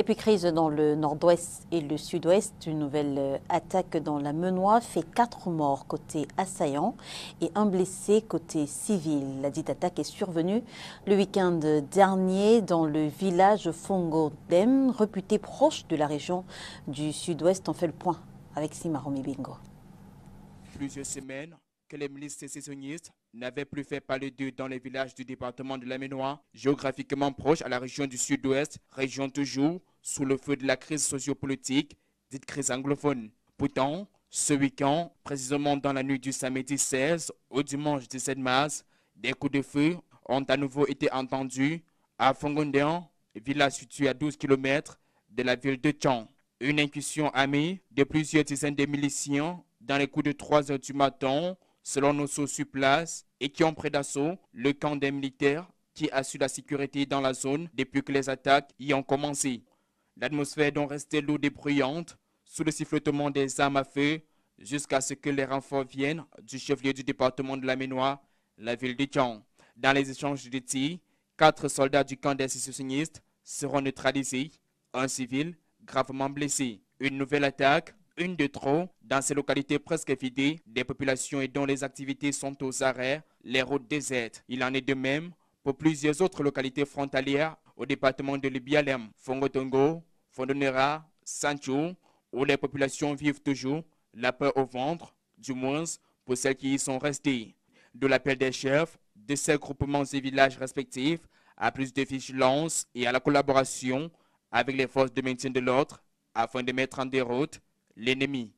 Et puis crise dans le nord-ouest et le sud-ouest, une nouvelle attaque dans la Menoie fait 4 morts côté assaillant et un blessé côté civil. La dite attaque est survenue le week-end dernier dans le village Fongodem, réputé proche de la région du sud-ouest. On fait le point avec Simaromi Bingo. Plusieurs semaines que les milices sécessionnistes n'avaient plus fait parler d'eux dans les villages du département de la Ménois, géographiquement proche à la région du sud-ouest, région toujours sous le feu de la crise sociopolitique, dite crise anglophone. Pourtant, ce week-end, précisément dans la nuit du samedi 16 au dimanche 17 mars, des coups de feu ont à nouveau été entendus à Fongondean, village situé à 12 km de la ville de Tchang. Une incursion armée de plusieurs dizaines de miliciens dans les coups de 3 heures du matin, selon nos sources sur place, et qui ont pris d'assaut le camp des militaires qui assurent la sécurité dans la zone depuis que les attaques y ont commencé. L'atmosphère est donc restée lourde et bruyante sous le sifflotement des armes à feu jusqu'à ce que les renforts viennent du chef-lieu du département de la Ménois, la ville de Tchang. Dans les échanges de tirs, 4 soldats du camp des sécessionnistes seront neutralisés, un civil gravement blessé. Une nouvelle attaque, une de trop, dans ces localités presque vidées des populations et dont les activités sont aux arrêts, les routes désertes. Il en est de même pour plusieurs autres localités frontalières au département de Libialem, Fongotongo, Fondonera, Sancho, où les populations vivent toujours la peur au ventre, du moins pour celles qui y sont restées. De l'appel des chefs de ces groupements et villages respectifs à plus de vigilance et à la collaboration avec les forces de maintien de l'ordre afin de mettre en déroute l'ennemi.